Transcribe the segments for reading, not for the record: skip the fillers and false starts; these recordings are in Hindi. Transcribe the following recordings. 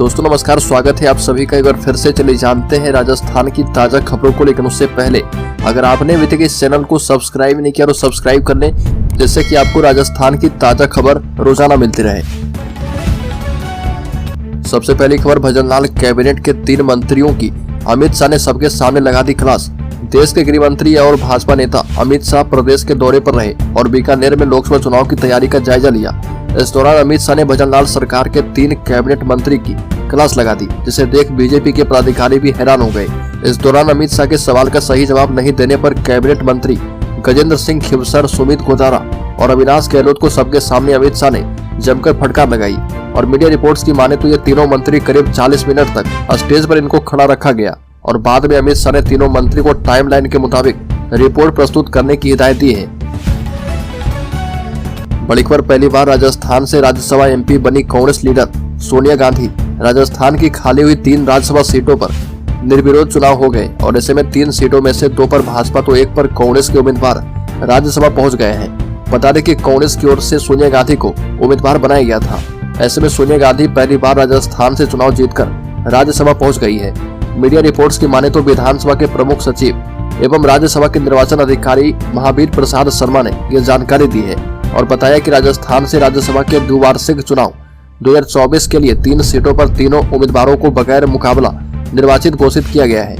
दोस्तों नमस्कार, स्वागत है आप सभी का। एक बार फिर से चलिए जानते हैं राजस्थान की ताजा खबरों को। लेकिन उससे पहले अगर आपने अभी तक इस चैनल को सब्सक्राइब नहीं किया तो सब्सक्राइब कर लें, जिससे कि आपको राजस्थान की ताजा खबर रोजाना मिलती रहे। सबसे पहली खबर, भजनलाल कैबिनेट के 3 मंत्रियों की अमित शाह ने सबके सामने लगा दी क्लास। देश के गृह मंत्री और भाजपा नेता अमित शाह प्रदेश के दौरे पर रहे और बीकानेर में लोकसभा चुनाव की तैयारी का जायजा लिया। इस दौरान अमित शाह ने भजनलाल सरकार के 3 कैबिनेट मंत्री की क्लास लगा दी, जिसे देख बीजेपी के पदाधिकारी भी हैरान हो गए। इस दौरान अमित शाह के सवाल का सही जवाब नहीं देने पर कैबिनेट मंत्री गजेंद्र सिंह खिवसर, सुमित गोदारा और अविनाश गहलोत को सबके सामने अमित शाह ने जमकर फटकार लगाई। और मीडिया रिपोर्ट्स की माने तो ये तीनों मंत्री करीब 40 मिनट तक स्टेज पर इनको खड़ा रखा गया और बाद में अमित शाह ने तीनों मंत्री को टाइमलाइन के मुताबिक रिपोर्ट प्रस्तुत करने की हिदायत दी है। बड़ी खबर, पहली बार राजस्थान से राज्यसभा एमपी बनी कांग्रेस लीडर सोनिया गांधी। राजस्थान की खाली हुई 3 राज्यसभा सीटों पर निर्विरोध चुनाव हो गए और ऐसे में 3 सीटों में से 2 पर भाजपा तो 1 पर कांग्रेस के उम्मीदवार राज्यसभा पहुंच गए हैं। बता दें कि कांग्रेस की ओर से सोनिया गांधी को उम्मीदवार बनाया गया था। ऐसे में सोनिया गांधी पहली बार राजस्थान से चुनाव जीतकर राज्यसभा पहुंच गई है। मीडिया रिपोर्ट्स की माने तो विधानसभा के प्रमुख सचिव एवं राज्यसभा के निर्वाचन अधिकारी महावीर प्रसाद शर्मा ने यह जानकारी दी है और बताया कि राजस्थान से राज्यसभा के द्विवार्षिक चुनाव 2024 के लिए 3 सीटों पर तीनों उम्मीदवारों को बगैर मुकाबला निर्वाचित घोषित किया गया है।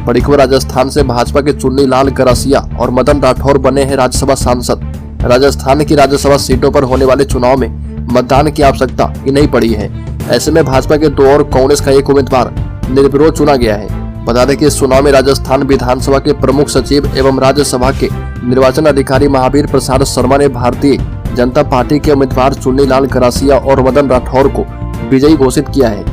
बड़ी खबर, राजस्थान से भाजपा के चुन्नी लाल गरासिया और मदन राठौर बने हैं राज्यसभा सांसद। राजस्थान की राज्यसभा सीटों पर होने वाले चुनाव में मतदान की आवश्यकता ही नहीं पड़ी है। ऐसे में भाजपा के 2 और कांग्रेस का 1 उम्मीदवार निर्विरोध चुना गया है। बता दें कि इस चुनाव में राजस्थान विधानसभा के प्रमुख सचिव एवं राज्यसभा के निर्वाचन अधिकारी महावीर प्रसाद शर्मा ने भारतीय जनता पार्टी के उम्मीदवार चुन्नी लाल गरासिया और मदन राठौर को विजयी घोषित किया है।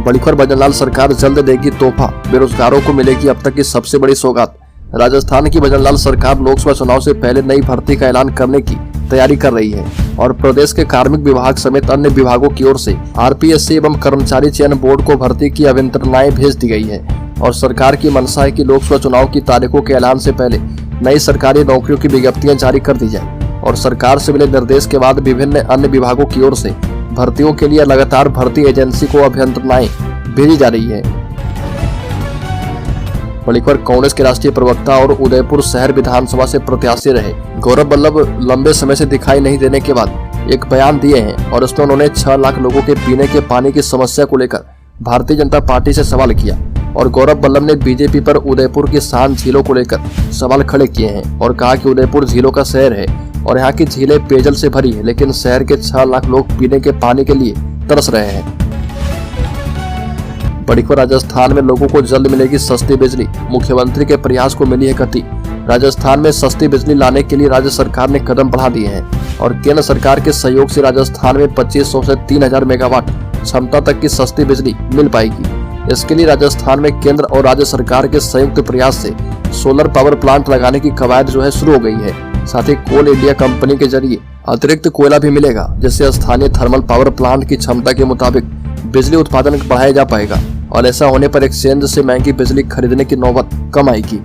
बड़ी खबर, भजनलाल सरकार जल्द देगी तोहफा, बेरोजगारों को मिलेगी अब तक की सबसे बड़ी सौगात। राजस्थान की भजनलाल सरकार लोकसभा चुनाव से पहले नई भर्ती का ऐलान करने की तैयारी कर रही है और प्रदेश के कार्मिक विभाग समेत अन्य विभागों की ओर से आरपीएससी एवं कर्मचारी चयन बोर्ड को भर्ती की अभियंत्रणाएं भेज दी गई है। और सरकार की मंशा है कि लोकसभा चुनाव की तारीखों के ऐलान से पहले नई सरकारी नौकरियों की विज्ञप्तियां जारी कर दी जाए और सरकार से मिले निर्देश के बाद विभिन्न अन्य विभागों की ओर से भर्तियों के लिए लगातार भर्ती एजेंसी को अभियंत्रणाएं भेजी जा रही है। बड़ी खबर, कांग्रेस के राष्ट्रीय प्रवक्ता और उदयपुर शहर विधानसभा से प्रत्याशी रहे गौरव वल्लभ लंबे समय से दिखाई नहीं देने के बाद एक बयान दिए हैं और इसमें उन्होंने 6 लाख लोगों के पीने के पानी की समस्या को लेकर भारतीय जनता पार्टी से सवाल किया। और गौरव वल्लभ ने बीजेपी पर उदयपुर की शांत झीलों को लेकर सवाल खड़े किए हैं और कहा कि उदयपुर झीलों का शहर है और यहाँ की झीलें पेयजल से भरी है, लेकिन शहर के 6 लाख लोग पीने के पानी के लिए तरस रहे हैं। बड़ी खबर, राजस्थान में लोगों को जल्द मिलेगी सस्ती बिजली, मुख्यमंत्री के प्रयास को मिली है गति। राजस्थान में सस्ती बिजली लाने के लिए राज्य सरकार ने कदम बढ़ा दिए हैं और केंद्र सरकार के सहयोग से राजस्थान में 2500 से 3000 मेगावाट क्षमता तक की सस्ती बिजली मिल पाएगी। इसके लिए राजस्थान में केंद्र और राज्य सरकार के संयुक्त प्रयास से सोलर पावर प्लांट लगाने की कवायद शुरू हो गई है। साथ ही कोल इंडिया कंपनी के जरिए अतिरिक्त कोयला भी मिलेगा, जिससे स्थानीय थर्मल पावर प्लांट की क्षमता के मुताबिक बिजली उत्पादन बढ़ाया जा पाएगा और ऐसा होने पर एक्सचेंज से महंगी बिजली खरीदने की नौबत कम आएगी।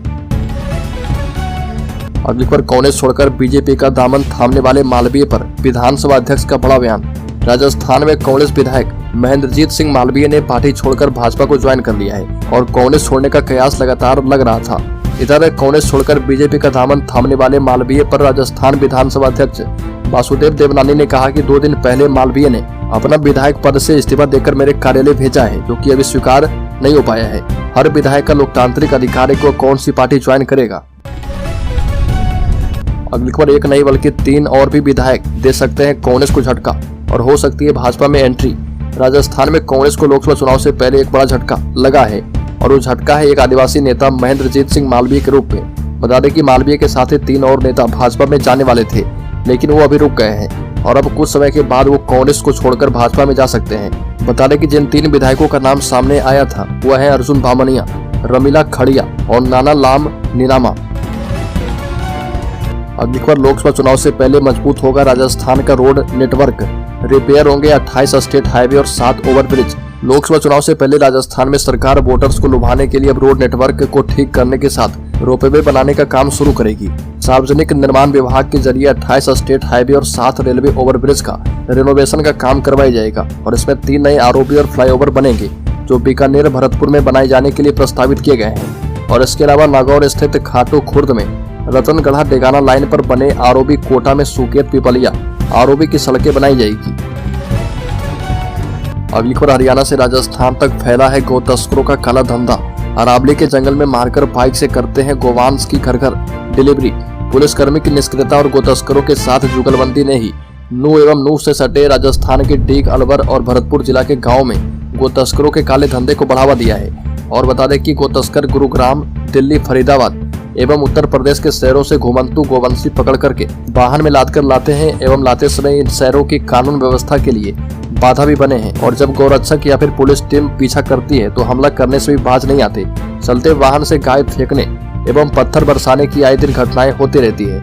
अगली खबर, कांग्रेस छोड़कर बीजेपी का दामन थामने वाले मालवीय पर विधानसभा अध्यक्ष का बड़ा बयान। राजस्थान में कांग्रेस विधायक महेंद्रजीत सिंह मालवीय ने पार्टी छोड़कर भाजपा को ज्वाइन कर लिया है और कांग्रेस छोड़ने का कयास लगातार लग रहा था। इधर कांग्रेस छोड़कर बीजेपी का दामन थामने वाले मालवीय पर राजस्थान विधानसभा अध्यक्ष वासुदेव देवनानी ने कहा कि 2 दिन पहले मालवीय ने अपना विधायक पद से इस्तीफा देकर मेरे कार्यालय भेजा है, जो कि अभी स्वीकार नहीं हो पाया है। हर विधायक का लोकतांत्रिक अधिकार को कौन सी पार्टी ज्वाइन करेगा। अगली खबर, एक नहीं बल्कि 3 और भी विधायक दे सकते हैं कांग्रेस को झटका और हो सकती है भाजपा में एंट्री। राजस्थान में कांग्रेस को लोकसभा चुनाव से पहले एक बड़ा झटका लगा है और वो झटका है एक आदिवासी नेता महेंद्रजीत सिंह मालवीय के रूप में। बता दें कि मालवीय के साथ ही 3 और नेता भाजपा में जाने वाले थे, लेकिन वो अभी रुक गए हैं और अब कुछ समय के बाद वो कांग्रेस को छोड़कर भाजपा में जा सकते हैं। बता दें कि जिन 3 विधायकों का नाम सामने आया था वह है अर्जुन बामनिया, रमीला खड़िया और नाना लाम नीनामा। अगली बार लोकसभा चुनाव से पहले मजबूत होगा राजस्थान का रोड नेटवर्क, रिपेयर होंगे 28 स्टेट हाईवे और 7 ओवरब्रिज। लोकसभा चुनाव से पहले राजस्थान में सरकार वोटर्स को लुभाने के लिए अब रोड नेटवर्क को ठीक करने के साथ रोपवे बनाने का काम शुरू करेगी। सार्वजनिक निर्माण विभाग के जरिए 28 स्टेट हाईवे और 7 रेलवे ओवरब्रिज का रेनोवेशन का काम करवाया जाएगा और इसमें 3 नए आरओबी और फ्लाईओवर बनेंगे जो बीकानेर भरतपुर में बनाए जाने के लिए प्रस्तावित किए गए हैं। और इसके अलावा नागौर स्थित खाटू खुर्द में रतनगढ़ा डेगाना लाइन पर बने आरओबी, कोटा में सुकेत पिपलिया आरओबी की सड़कें बनाई जाएगी। अगली खबर हरियाणा से राजस्थान तक फैला है गौ तस्करों का काला धंधा। अरावली के जंगल में मारकर बाइक से करते हैं गोवंश की घर घर डिलीवरी। पुलिसकर्मी की निष्क्रियता और गौ तस्करों के साथ जुगलबंदी ने ही नूह एवं नूह से सटे राजस्थान के डीग, अलवर और भरतपुर जिला के गाँव में गौ तस्करों के काले धंधे को बढ़ावा दिया है। और बता दें कि गौ तस्कर गुरुग्राम, दिल्ली, फरीदाबाद एवं उत्तर प्रदेश के शहरों से घुमंतु गोवंशी पकड़ करके वाहन में लादकर लाते हैं एवं लाते समय इन शहरों की कानून व्यवस्था के लिए बाधा भी बने हैं। और जब गौरक्षक या फिर पुलिस टीम पीछा करती है तो हमला करने से भी बाज नहीं आते। चलते वाहन से गाय फेंकने एवं पत्थर बरसाने की आए दिन घटनाएं होती रहती है।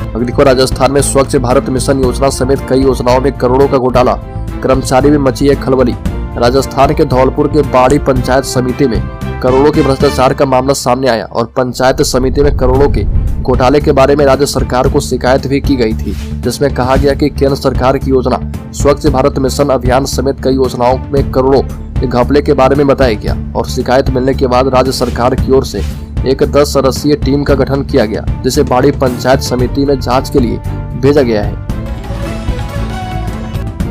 अगली खबर राजस्थान में स्वच्छ भारत मिशन योजना समेत कई योजनाओं में करोड़ों का घोटाला, कर्मचारी में मची है खलबली। राजस्थान के धौलपुर के बाड़ी पंचायत समिति में करोड़ों के भ्रष्टाचार का मामला सामने आया और पंचायत समिति में करोड़ों के घोटाले के बारे में राज्य सरकार को शिकायत भी की गई थी, जिसमें कहा गया कि केंद्र सरकार की योजना स्वच्छ भारत मिशन अभियान समेत कई योजनाओं में करोड़ों के घपले के बारे में बताया गया। और शिकायत मिलने के बाद राज्य सरकार की ओर से एक 10 सदस्यीय टीम का गठन किया गया, जिसे बाड़ी पंचायत समिति में जाँच के लिए भेजा गया है।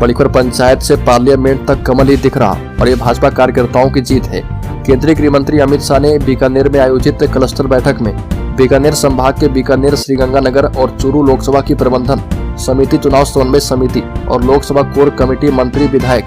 बड़ीखर पंचायत से पार्लियामेंट तक कमल ही दिख रहा और ये भाजपा कार्यकर्ताओं की जीत है। केंद्रीय गृह मंत्री अमित शाह ने बीकानेर में आयोजित क्लस्टर बैठक में बीकानेर संभाग के बीकानेर, श्रीगंगानगर और चूरू लोकसभा की प्रबंधन समिति, चुनाव समन्वय समिति और लोकसभा कोर कमेटी मंत्री, विधायक,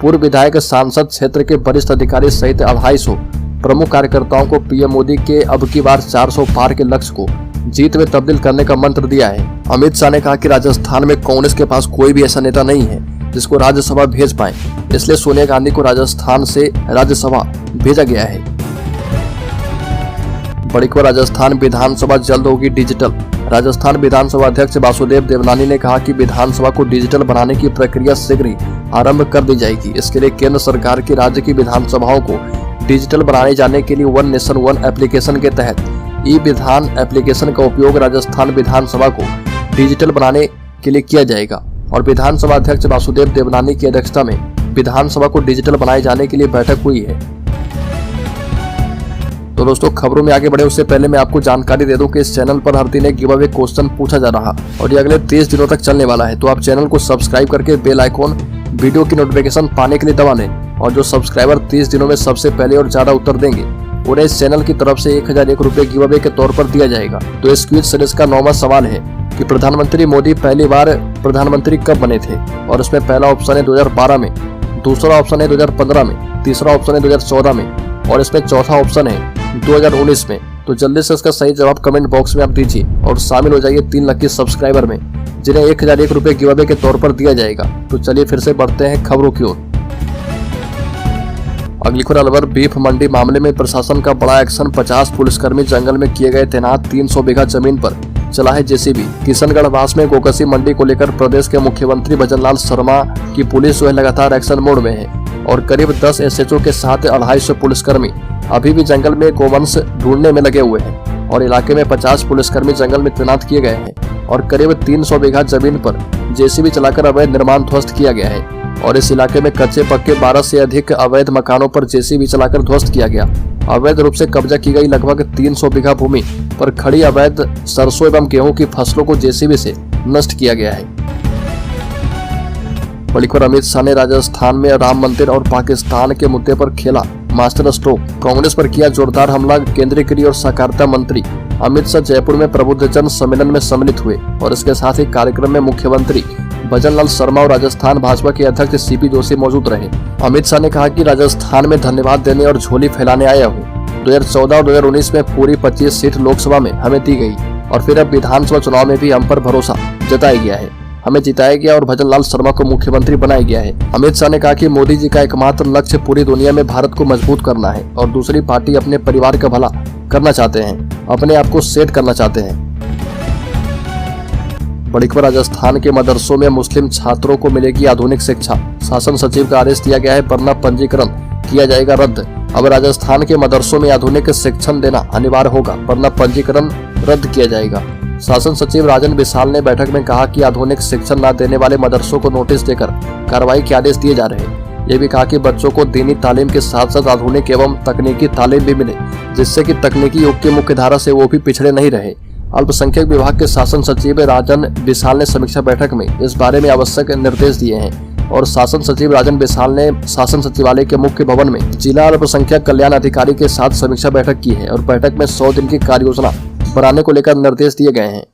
पूर्व विधायक, सांसद, क्षेत्र के वरिष्ठ अधिकारी सहित 250 प्रमुख कार्यकर्ताओं को पीएम मोदी के अब की बार 400 पार के लक्ष्य को जीत में तब्दील करने का मंत्र दिया है। अमित शाह ने कहा कि राजस्थान में कांग्रेस के पास कोई भी ऐसा नेता नहीं है जिसको राज्यसभा भेज पाए, इसलिए सोनिया गांधी को राजस्थान से राज्यसभा भेजा गया है। बड़ी खबर राजस्थान विधानसभा जल्द होगी डिजिटल। राजस्थान विधानसभा अध्यक्ष वासुदेव देवनानी ने कहा कि विधानसभा को डिजिटल बनाने की प्रक्रिया शीघ्र ही आरंभ कर दी जाएगी। इसके लिए केंद्र सरकार की राज्य की विधानसभाओं को डिजिटल बनाने जाने के लिए वन नेशन वन एप्लीकेशन के तहत ई विधान एप्लीकेशन का उपयोग राजस्थान विधानसभा को डिजिटल बनाने के लिए किया जाएगा। और विधानसभा अध्यक्ष वासुदेव देवनानी की अध्यक्षता में विधानसभा को डिजिटल बनाए जाने के लिए बैठक हुई है। तो दोस्तों, खबरों में आगे बढ़े उससे पहले मैं आपको जानकारी दे दूं कि इस चैनल पर हर दिन एक गिव अवे क्वेश्चन पूछा जा रहा और ये अगले 30 दिनों तक चलने वाला है। तो आप चैनल को सब्सक्राइब करके बेल आइकॉन वीडियो की नोटिफिकेशन पाने के लिए दबा लें। और जो सब्सक्राइबर 30 दिनों में सबसे पहले और ज्यादा उत्तर देंगे उन्हें इस चैनल की तरफ से 1001 रुपए गिव अवे के तौर पर दिया जाएगा। तो इस क्विज सीरीज का 9वां सवाल है कि प्रधानमंत्री मोदी पहली बार प्रधानमंत्री कब बने थे। और इसमें पहला ऑप्शन है 2012 में, दूसरा ऑप्शन है 2015 में, तीसरा ऑप्शन है 2014 में और इसमें चौथा ऑप्शन है 2019 में। तो जल्दी से इसका सही जवाब कमेंट बॉक्स में आप दीजिए और शामिल हो जाइए 3 लकी सब्सक्राइबर में, जिन्हें 1001 रुपए गिव अवे के तौर पर दिया जाएगा। तो चलिए फिर से बढ़ते हैं खबरों की ओर। अगली खबर अलवर बीफ मंडी मामले में प्रशासन का बड़ा एक्शन। 50 पुलिसकर्मी जंगल में किए गए तैनात। 300 बीघा जमीन पर चला है जेसीबी। किशनगढ़ वास में गोकसी मंडी को लेकर प्रदेश के मुख्यमंत्री भजनलाल शर्मा की पुलिस लगातार एक्शन मोड में है और करीब 10 एसएचओ के साथ 250 पुलिसकर्मी अभी भी जंगल में गोवंश ढूंढने में लगे हुए हैं। और इलाके में 50 पुलिसकर्मी जंगल में तैनात किए गए हैं और करीब 300 बीघा जमीन पर जेसीबी चलाकर अवैध निर्माण ध्वस्त किया गया है। और इस इलाके में कच्चे पक्के 12 से अधिक अवैध मकानों पर जेसीबी चलाकर ध्वस्त किया गया। अवैध रूप से कब्जा की गई लगभग 300 बीघा भूमि पर खड़ी अवैध सरसों एवं गेहूं की फसलों को जेसीबी से नष्ट किया गया है। बड़ी खबर अमित शाह ने राजस्थान में राम मंदिर और पाकिस्तान के मुद्दे पर खेला मास्टर स्ट्रोक। कांग्रेस पर किया जोरदार हमला। केंद्रीय गृह और सहकारिता मंत्री अमित शाह जयपुर में प्रबुद्धजन सम्मेलन में सम्मिलित हुए और इसके साथ ही कार्यक्रम में मुख्यमंत्री भजनलाल शर्मा और राजस्थान भाजपा के अध्यक्ष सीपी जोशी मौजूद रहे। अमित शाह ने कहा कि राजस्थान में धन्यवाद देने और झोली फैलाने आया हूँ। 2014 और 2019 में पूरी 25 सीट लोकसभा में हमें दी गई और फिर अब विधानसभा चुनाव में भी हम पर भरोसा जताया गया है। हमें जिताया गया और भजनलाल शर्मा को मुख्यमंत्री बनाया गया है। अमित शाह ने कहा कि मोदी जी का एकमात्र लक्ष्य पूरी दुनिया में भारत को मजबूत करना है और दूसरी पार्टी अपने परिवार का भला करना चाहते हैं, अपने आप को सेट करना चाहते हैं। बड़ी खबर, राजस्थान के मदरसों में मुस्लिम छात्रों को मिलेगी आधुनिक शिक्षा, शासन सचिव का आदेश दिया गया है, वरना पंजीकरण किया जाएगा रद्द। अब राजस्थान के मदरसों में आधुनिक शिक्षण देना अनिवार्य होगा, वरना पंजीकरण रद्द किया जाएगा। शासन सचिव राजन बिसाल ने बैठक में कहा कि आधुनिक शिक्षण न देने वाले मदरसों को नोटिस देकर कार्रवाई के आदेश दिए जा रहे हैं। ये भी कहा कि बच्चों को दीनी तालीम के साथ साथ आधुनिक एवं तकनीकी तालीम भी मिले, जिससे कि तकनीकी युग की मुख्य धारा से वो भी पिछड़े नहीं रहे। अल्पसंख्यक विभाग के शासन सचिव राजन बिसाल ने समीक्षा बैठक में इस बारे में आवश्यक निर्देश दिए हैं और शासन सचिव राजन बिसाल ने शासन सचिवालय के मुख्य भवन में जिला अल्पसंख्यक कल्याण अधिकारी के साथ समीक्षा बैठक की है और बैठक में 100 दिन की कार्य योजना बनाने को लेकर निर्देश दिए गए हैं।